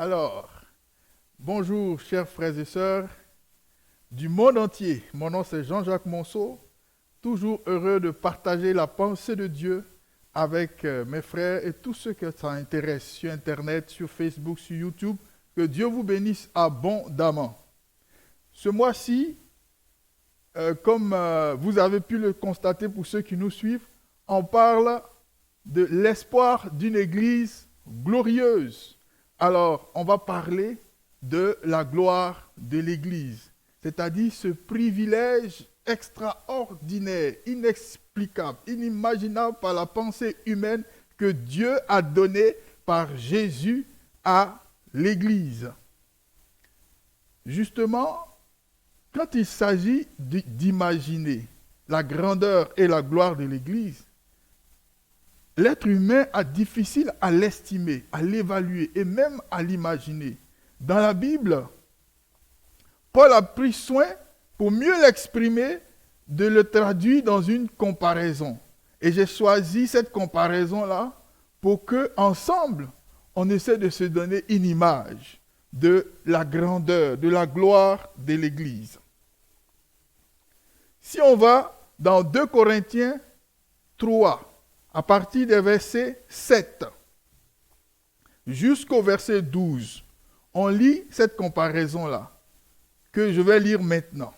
Alors, bonjour chers frères et sœurs du monde entier. Mon nom c'est Jean-Jacques Monceau, toujours heureux de partager la pensée de Dieu avec mes frères et tous ceux que ça intéresse sur Internet, sur Facebook, sur YouTube. Que Dieu vous bénisse abondamment. Ce mois-ci, comme vous avez pu le constater pour ceux qui nous suivent, on parle de l'espoir d'une église glorieuse. Alors, on va parler de la gloire de l'église, c'est-à-dire ce privilège extraordinaire, inexplicable, inimaginable par la pensée humaine que Dieu a donné par Jésus à l'église. Justement, quand il s'agit d'imaginer la grandeur et la gloire de l'église, l'être humain a difficile à l'estimer, à l'évaluer et même à l'imaginer. Dans la Bible, Paul a pris soin, pour mieux l'exprimer, de le traduire dans une comparaison. Et j'ai choisi cette comparaison-là pour que, ensemble, on essaie de se donner une image de la grandeur, de la gloire de l'Église. Si on va dans 2 Corinthiens 3, à partir des versets 7 jusqu'au verset 12, on lit cette comparaison-là, que je vais lire maintenant.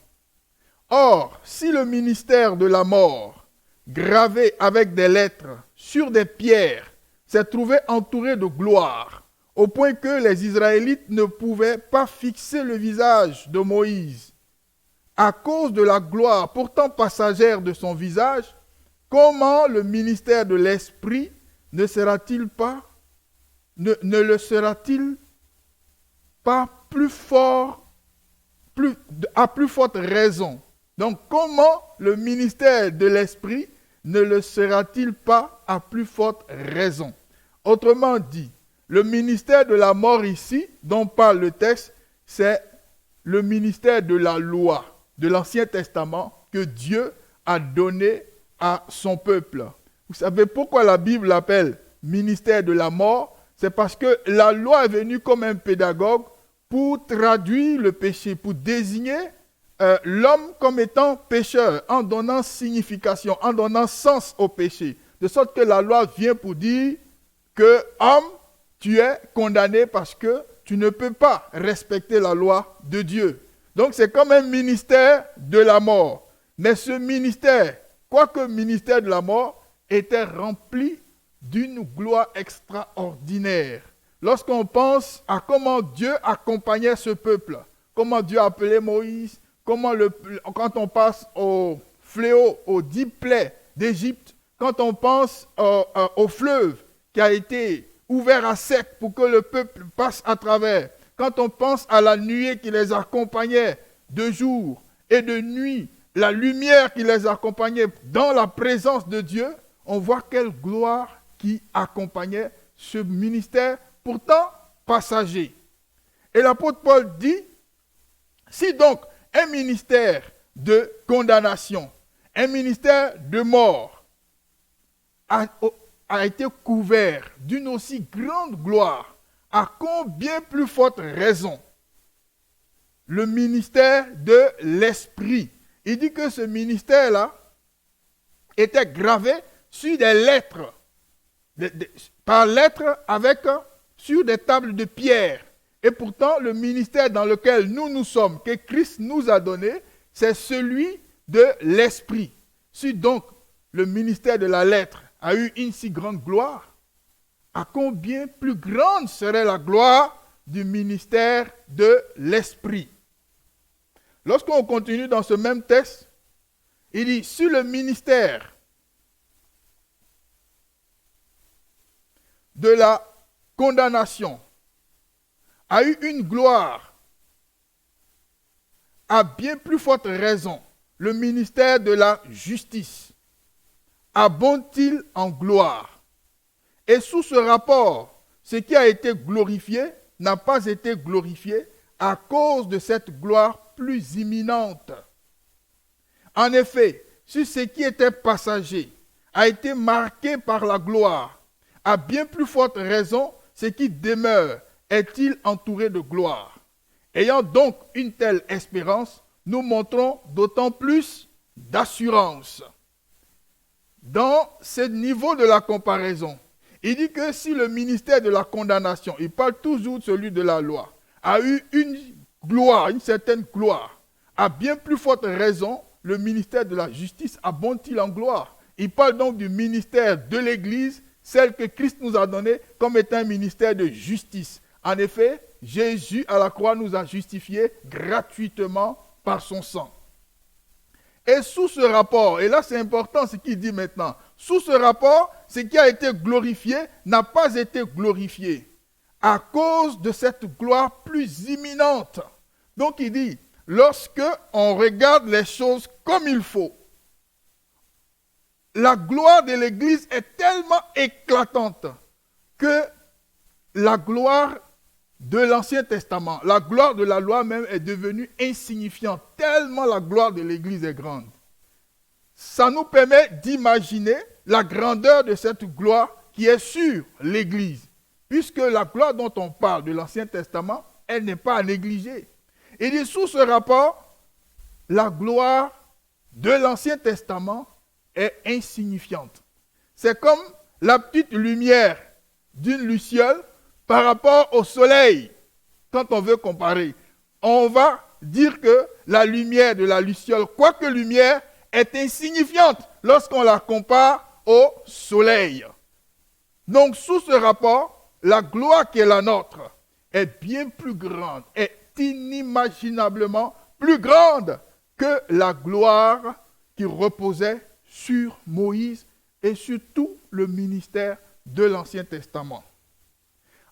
Or, si le ministère de la mort, gravé avec des lettres sur des pierres, s'est trouvé entouré de gloire, au point que les Israélites ne pouvaient pas fixer le visage de Moïse, à cause de la gloire pourtant passagère de son visage, comment le ministère de l'Esprit ne le sera-t-il pas plus fort, à plus forte raison? Donc, comment le ministère de l'Esprit ne le sera-t-il pas à plus forte raison? Autrement dit, le ministère de la mort ici, dont parle le texte, c'est le ministère de la loi, de l'Ancien Testament, que Dieu a donné à son peuple. Vous savez pourquoi la Bible l'appelle ministère de la mort? C'est parce que la loi est venue comme un pédagogue pour traduire le péché, pour désigner l'homme comme étant pécheur, en donnant signification, en donnant sens au péché. De sorte que la loi vient pour dire que, homme, tu es condamné parce que tu ne peux pas respecter la loi de Dieu. Donc c'est comme un ministère de la mort. Mais ce ministère, quoique ministère de la mort, était rempli d'une gloire extraordinaire. Lorsqu'on pense à comment Dieu accompagnait ce peuple, comment Dieu appelait Moïse, quand on passe au fléau, aux 10 plaies d'Égypte, quand on pense au fleuve qui a été ouvert à sec pour que le peuple passe à travers, quand on pense à la nuée qui les accompagnait de jour et de nuit, la lumière qui les accompagnait dans la présence de Dieu, on voit quelle gloire qui accompagnait ce ministère, pourtant passager. Et l'apôtre Paul dit, si donc un ministère de condamnation, un ministère de mort a été couvert d'une aussi grande gloire, à combien plus forte raison le ministère de l'Esprit. Il dit que ce ministère-là était gravé sur des lettres, par lettres sur des tables de pierre. Et pourtant, le ministère dans lequel nous sommes, que Christ nous a donné, c'est celui de l'Esprit. Si donc le ministère de la lettre a eu une si grande gloire, à combien plus grande serait la gloire du ministère de l'Esprit? Lorsqu'on continue dans ce même texte, il dit, si le ministère de la condamnation a eu une gloire, à bien plus forte raison, le ministère de la justice abonde-t-il en gloire? Et sous ce rapport, ce qui a été glorifié n'a pas été glorifié à cause de cette gloire plus imminente. En effet, si ce qui était passager a été marqué par la gloire, à bien plus forte raison, ce qui demeure est-il entouré de gloire. Ayant donc une telle espérance, nous montrons d'autant plus d'assurance. Dans ce niveau de la comparaison, il dit que si le ministère de la condamnation, il parle toujours de celui de la loi, a eu une gloire, une certaine gloire, à bien plus forte raison, le ministère de la justice abonde-t-il en gloire. Il parle donc du ministère de l'Église, celle que Christ nous a donnée comme étant un ministère de justice. En effet, Jésus à la croix nous a justifiés gratuitement par son sang. Et sous ce rapport, et là c'est important ce qu'il dit maintenant, sous ce rapport, ce qui a été glorifié n'a pas été glorifié à cause de cette gloire plus imminente. Donc il dit, lorsque on regarde les choses comme il faut, la gloire de l'Église est tellement éclatante que la gloire de l'Ancien Testament, la gloire de la loi même est devenue insignifiante, tellement la gloire de l'Église est grande. Ça nous permet d'imaginer la grandeur de cette gloire qui est sur l'Église, puisque la gloire dont on parle de l'Ancien Testament, elle n'est pas à négliger. Il dit, sous ce rapport, la gloire de l'Ancien Testament est insignifiante. C'est comme la petite lumière d'une luciole par rapport au soleil. Quand on veut comparer, on va dire que la lumière de la luciole, quoique lumière, est insignifiante lorsqu'on la compare au soleil. Donc, sous ce rapport, la gloire qui est la nôtre est bien plus grande, est inimaginablement plus grande que la gloire qui reposait sur Moïse et sur tout le ministère de l'Ancien Testament.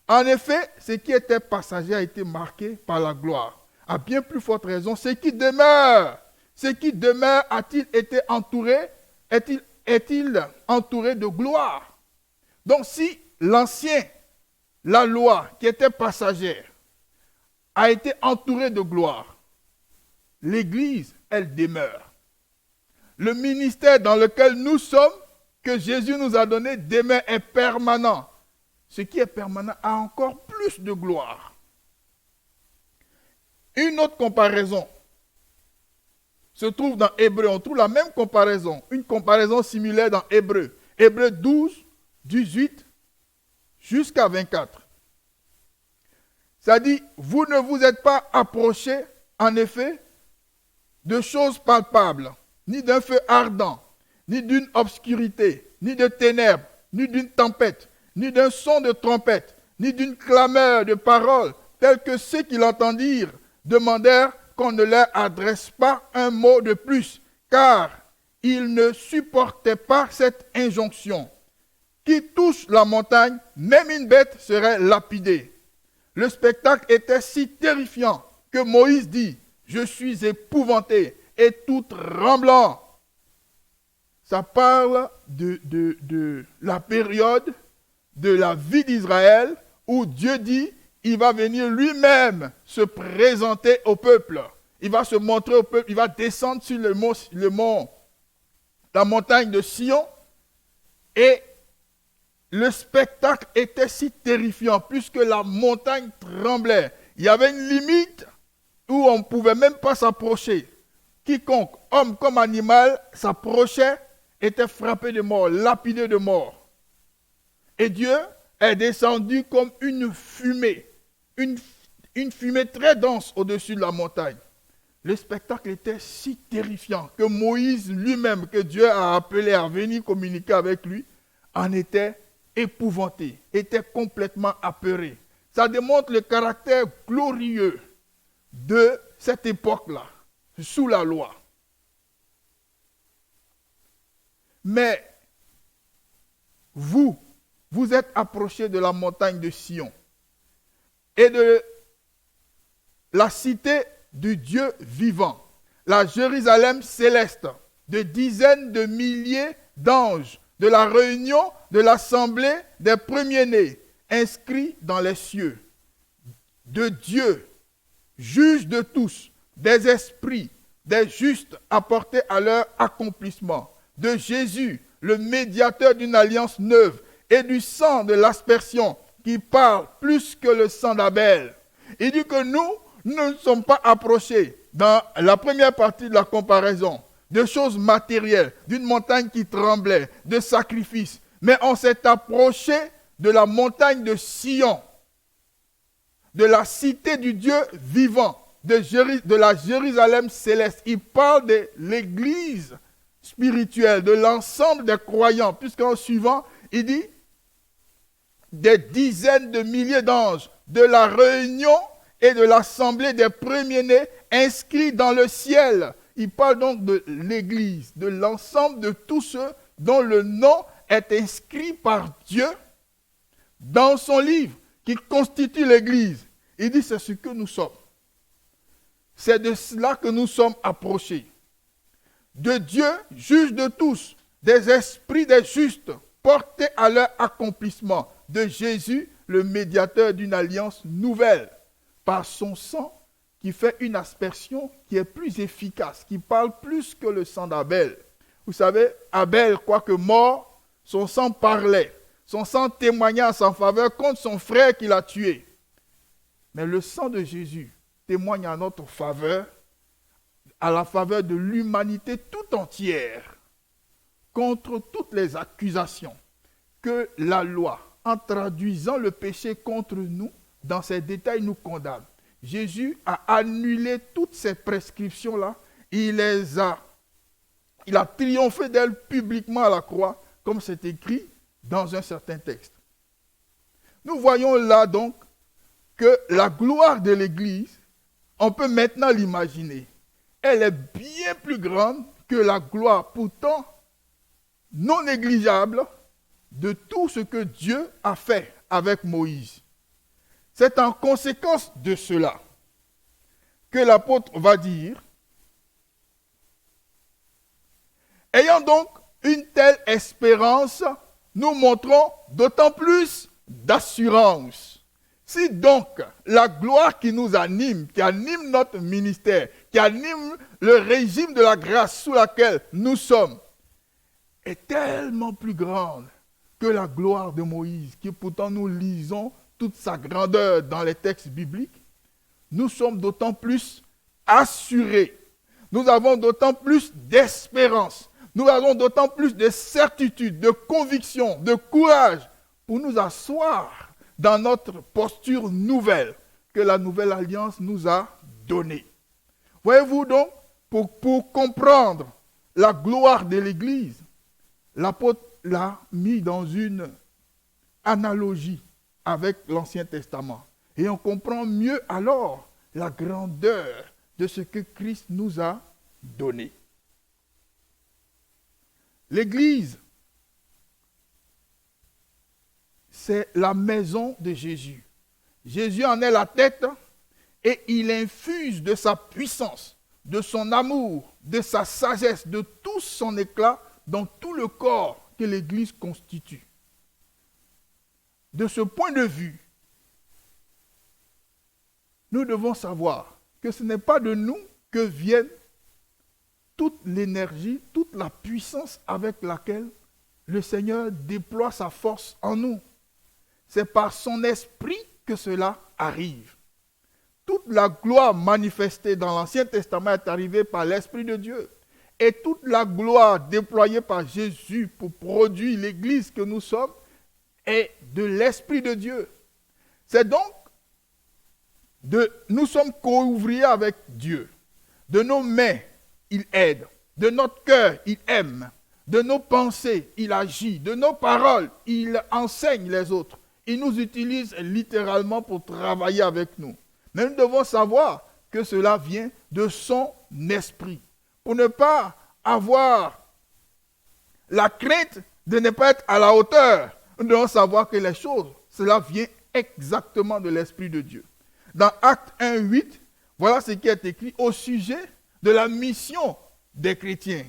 En effet, ce qui était passager a été marqué par la gloire. À bien plus forte raison, ce qui demeure a-t-il été entouré, est-il entouré de gloire? Donc si l'ancien, la loi qui était passagère, a été entourée de gloire, l'Église, elle demeure. Le ministère dans lequel nous sommes, que Jésus nous a donné, demeure, est permanent. Ce qui est permanent a encore plus de gloire. Une autre comparaison se trouve dans Hébreu. On trouve la même comparaison, une comparaison similaire dans Hébreu. Hébreu 12, 18 jusqu'à 24. Ça dit, vous ne vous êtes pas approchés, en effet, de choses palpables, ni d'un feu ardent, ni d'une obscurité, ni de ténèbres, ni d'une tempête, ni d'un son de trompette, ni d'une clameur de paroles, tels que ceux qui l'entendirent demandèrent qu'on ne leur adresse pas un mot de plus, car ils ne supportaient pas cette injonction. Qui touche la montagne, même une bête serait lapidée. Le spectacle était si terrifiant que Moïse dit, je suis épouvanté et tout tremblant. Ça parle de la période de la vie d'Israël où Dieu dit, il va venir lui-même se présenter au peuple. Il va se montrer au peuple, il va descendre sur le mont, la montagne de Sion. Et le spectacle était si terrifiant puisque la montagne tremblait. Il y avait une limite où on ne pouvait même pas s'approcher. Quiconque, homme comme animal, s'approchait, était frappé de mort, lapidé de mort. Et Dieu est descendu comme une fumée, une fumée très dense au-dessus de la montagne. Le spectacle était si terrifiant que Moïse lui-même, que Dieu a appelé à venir communiquer avec lui, en était épouvanté, était complètement apeuré. Ça démontre le caractère glorieux de cette époque-là, sous la loi. Mais vous êtes approchés de la montagne de Sion et de la cité du Dieu vivant, la Jérusalem céleste, de dizaines de milliers d'anges, de la réunion de l'assemblée des premiers-nés, inscrits dans les cieux, de Dieu, juge de tous, des esprits, des justes apportés à leur accomplissement, de Jésus, le médiateur d'une alliance neuve, et du sang de l'aspersion, qui parle plus que le sang d'Abel. Il dit que nous ne sommes pas approchés dans la première partie de la comparaison de choses matérielles, d'une montagne qui tremblait, de sacrifices, mais on s'est approché de la montagne de Sion, de la cité du Dieu vivant, de la Jérusalem céleste. Il parle de l'église spirituelle, de l'ensemble des croyants, puisqu'en suivant, il dit des dizaines de milliers d'anges, de la réunion et de l'assemblée des premiers-nés inscrits dans le ciel. Il parle donc de l'église, de l'ensemble de tous ceux dont le nom est inscrit par Dieu dans son livre, qui constitue l'église. Il dit, c'est ce que nous sommes. C'est de cela que nous sommes approchés. De Dieu, juge de tous, des esprits des justes, portés à leur accomplissement, de Jésus, le médiateur d'une alliance nouvelle, par son sang qui fait une aspersion qui est plus efficace, qui parle plus que le sang d'Abel. Vous savez, Abel, quoique mort, son sang parlait, son sang témoignait en sa faveur contre son frère qui l'a tué. Mais le sang de Jésus témoigne en notre faveur, à la faveur de l'humanité tout entière, contre toutes les accusations que la loi, en traduisant le péché contre nous, dans ses détails nous condamne. Jésus a annulé toutes ces prescriptions-là, il a triomphé d'elles publiquement à la croix, comme c'est écrit dans un certain texte. Nous voyons là donc que la gloire de l'Église, on peut maintenant l'imaginer, elle est bien plus grande que la gloire pourtant non négligeable de tout ce que Dieu a fait avec Moïse. C'est en conséquence de cela que l'apôtre va dire, ayant donc une telle espérance, nous montrons d'autant plus d'assurance. Si donc la gloire qui nous anime, qui anime notre ministère, qui anime le régime de la grâce sous laquelle nous sommes, est tellement plus grande que la gloire de Moïse, qui pourtant nous lisons toute sa grandeur dans les textes bibliques, nous sommes d'autant plus assurés, nous avons d'autant plus d'espérance, nous avons d'autant plus de certitude, de conviction, de courage pour nous asseoir dans notre posture nouvelle que la nouvelle alliance nous a donnée. Voyez-vous donc, pour comprendre la gloire de l'Église, l'apôtre l'a mis dans une analogie avec l'Ancien Testament. Et on comprend mieux alors la grandeur de ce que Christ nous a donné. L'Église, c'est la maison de Jésus. Jésus en est la tête et il infuse de sa puissance, de son amour, de sa sagesse, de tout son éclat dans tout le corps que l'Église constitue. De ce point de vue, nous devons savoir que ce n'est pas de nous que vienne toute l'énergie, toute la puissance avec laquelle le Seigneur déploie sa force en nous. C'est par son esprit que cela arrive. Toute la gloire manifestée dans l'Ancien Testament est arrivée par l'Esprit de Dieu. Et toute la gloire déployée par Jésus pour produire l'Église que nous sommes est de l'Esprit de Dieu. C'est donc nous sommes co-ouvriers avec Dieu. De nos mains, il aide. De notre cœur, il aime. De nos pensées, il agit. De nos paroles, il enseigne les autres. Il nous utilise littéralement pour travailler avec nous. Mais nous devons savoir que cela vient de son esprit. Pour ne pas avoir la crainte de ne pas être à la hauteur, nous devons savoir que les choses, cela vient exactement de l'Esprit de Dieu. Dans Actes 1:8, voilà ce qui est écrit au sujet de la mission des chrétiens.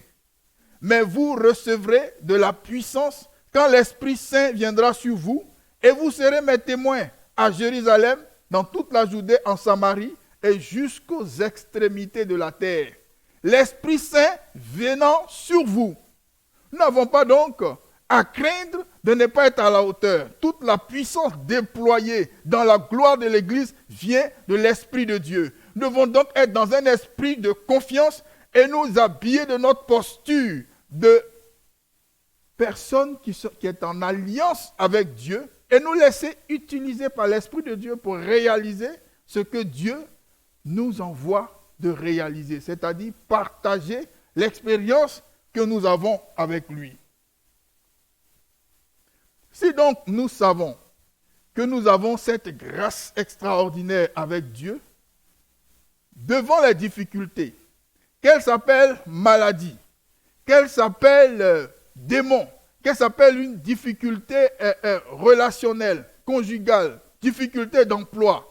Mais vous recevrez de la puissance quand l'Esprit Saint viendra sur vous, et vous serez mes témoins à Jérusalem, dans toute la Judée, en Samarie et jusqu'aux extrémités de la terre. L'Esprit Saint venant sur vous. Nous n'avons pas donc à craindre de ne pas être à la hauteur. Toute la puissance déployée dans la gloire de l'Église vient de l'Esprit de Dieu. Nous devons donc être dans un esprit de confiance et nous habiller de notre posture de personne qui est en alliance avec Dieu et nous laisser utiliser par l'Esprit de Dieu pour réaliser ce que Dieu nous envoie de réaliser, c'est-à-dire partager l'expérience que nous avons avec lui. Si donc nous savons que nous avons cette grâce extraordinaire avec Dieu, devant les difficultés, qu'elles s'appellent maladie, qu'elles s'appellent démon, qu'elles s'appellent une difficulté relationnelle, conjugale, difficulté d'emploi,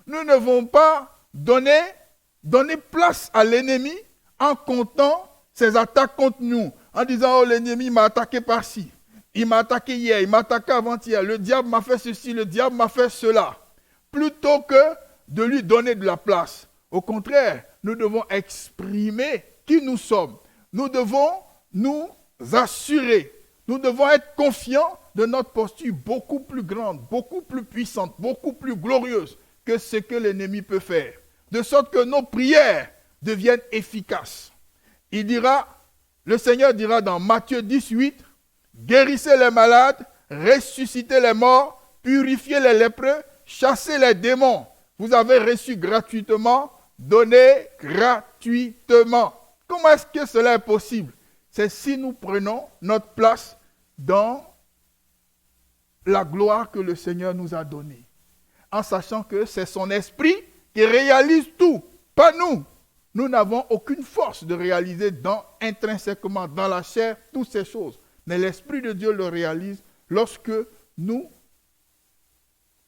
nous ne devons pas donner place à l'ennemi en comptant ses attaques contre nous, en disant « Oh, l'ennemi m'a attaqué par-ci, il m'a attaqué hier, il m'a attaqué avant-hier, le diable m'a fait ceci, le diable m'a fait cela. » Plutôt que de lui donner de la place. Au contraire, nous devons exprimer qui nous sommes. Nous devons nous assurer, nous devons être confiants de notre posture beaucoup plus grande, beaucoup plus puissante, beaucoup plus glorieuse que ce que l'ennemi peut faire. De sorte que nos prières deviennent efficaces. Le Seigneur dira dans Matthieu 18, « Guérissez les malades, ressuscitez les morts, purifiez les lépreux, chassez les démons. Vous avez reçu gratuitement, donnez gratuitement. » Comment est-ce que cela est possible? C'est si nous prenons notre place dans la gloire que le Seigneur nous a donnée, en sachant que c'est son esprit qui réalise tout, pas nous. Nous n'avons aucune force de réaliser intrinsèquement dans la chair toutes ces choses. Mais l'Esprit de Dieu le réalise lorsque nous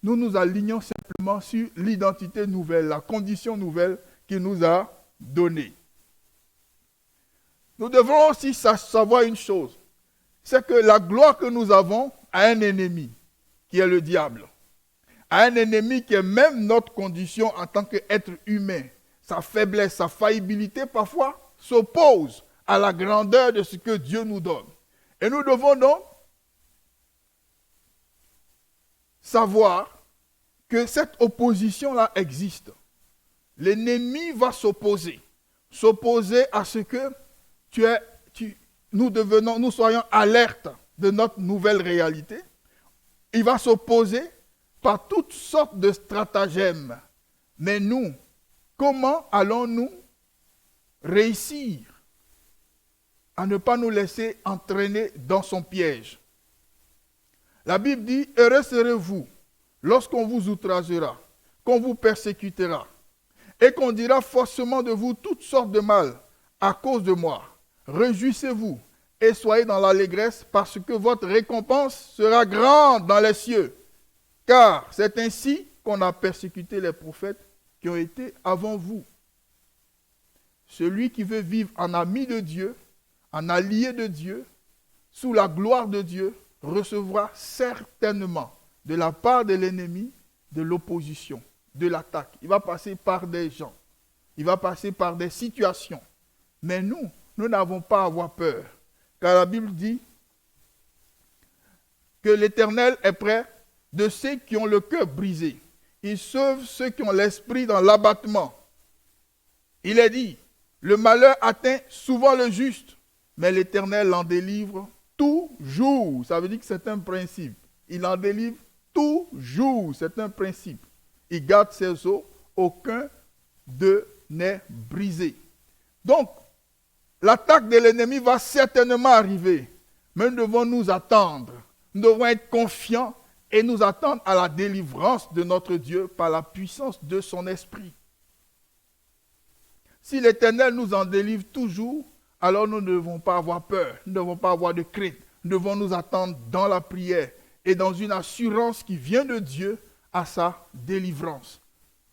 nous alignons simplement sur l'identité nouvelle, la condition nouvelle qu'il nous a donnée. Nous devons aussi savoir une chose, c'est que la gloire que nous avons a un ennemi, qui est le diable. A un ennemi qui est même notre condition en tant qu'être humain. Sa faiblesse, sa faillibilité parfois s'oppose à la grandeur de ce que Dieu nous donne. Et nous devons donc savoir que cette opposition-là existe. L'ennemi va s'opposer à ce que nous soyons alertes de notre nouvelle réalité. Il va s'opposer par toutes sortes de stratagèmes. Mais nous, comment allons-nous réussir à ne pas nous laisser entraîner dans son piège? La Bible dit, « Heureux serez-vous lorsqu'on vous outragera, qu'on vous persécutera, et qu'on dira forcément de vous toutes sortes de mal à cause de moi. Réjouissez-vous et soyez dans l'allégresse parce que votre récompense sera grande dans les cieux. Car c'est ainsi qu'on a persécuté les prophètes qui ont été avant vous. » Celui qui veut vivre en ami de Dieu, en allié de Dieu, sous la gloire de Dieu, recevra certainement de la part de l'ennemi de l'opposition, de l'attaque. Il va passer par des gens, il va passer par des situations. Mais nous n'avons pas à avoir peur, car la Bible dit que l'Éternel est près de ceux qui ont le cœur brisé. Il sauve ceux qui ont l'esprit dans l'abattement. Il est dit, le malheur atteint souvent le juste, mais l'Éternel l'en délivre toujours. Ça veut dire que c'est un principe. Il en délivre toujours. C'est un principe. Il garde ses os, aucun d'eux n'est brisé. Donc, l'attaque de l'ennemi va certainement arriver, mais nous devons nous attendre. Nous devons être confiants et nous attendre à la délivrance de notre Dieu par la puissance de son esprit. Si l'Éternel nous en délivre toujours, alors nous ne devons pas avoir peur, nous ne devons pas avoir de crainte. Nous devons nous attendre dans la prière et dans une assurance qui vient de Dieu à sa délivrance.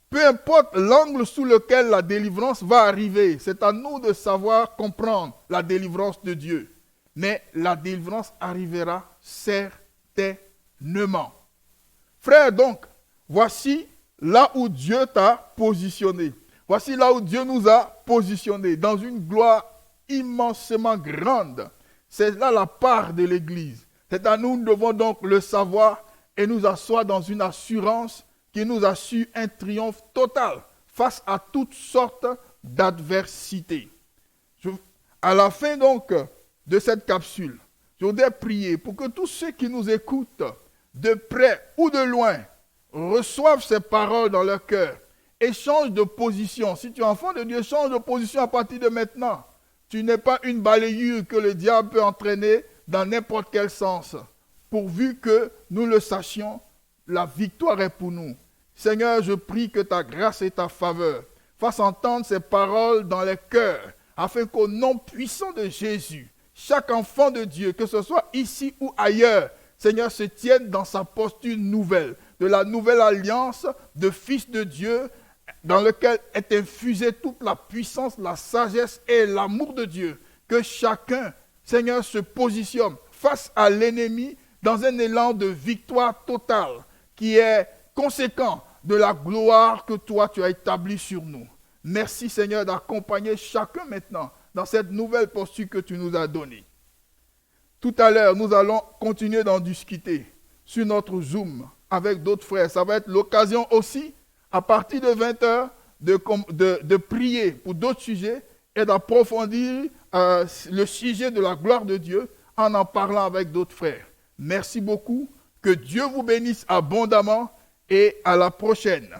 Peu importe l'angle sous lequel la délivrance va arriver, c'est à nous de savoir comprendre la délivrance de Dieu. Mais la délivrance arrivera certainement. Frère, donc, voici là où Dieu t'a positionné. Voici là où Dieu nous a positionnés, dans une gloire immensément grande. C'est là la part de l'Église. C'est à nous, nous devons donc le savoir et nous asseoir dans une assurance qui nous assure un triomphe total face à toutes sortes d'adversités. À la fin donc de cette capsule, je voudrais prier pour que tous ceux qui nous écoutent, de près ou de loin, reçoivent ces paroles dans leur cœur et changent de position. Si tu es enfant de Dieu, change de position à partir de maintenant. Tu n'es pas une balayure que le diable peut entraîner dans n'importe quel sens. Pourvu que nous le sachions, la victoire est pour nous. Seigneur, je prie que ta grâce et ta faveur fassent entendre ces paroles dans les cœurs, afin qu'au nom puissant de Jésus, chaque enfant de Dieu, que ce soit ici ou ailleurs, Seigneur, se tienne dans sa posture nouvelle, de la nouvelle alliance de fils de Dieu, dans lequel est infusée toute la puissance, la sagesse et l'amour de Dieu. Que chacun, Seigneur, se positionne face à l'ennemi dans un élan de victoire totale qui est conséquent de la gloire que toi tu as établie sur nous. Merci Seigneur d'accompagner chacun maintenant dans cette nouvelle posture que tu nous as donnée. Tout à l'heure, nous allons continuer d'en discuter sur notre Zoom avec d'autres frères. Ça va être l'occasion aussi, à partir de 20h, de prier pour d'autres sujets et d'approfondir le sujet de la gloire de Dieu en parlant avec d'autres frères. Merci beaucoup. Que Dieu vous bénisse abondamment et à la prochaine.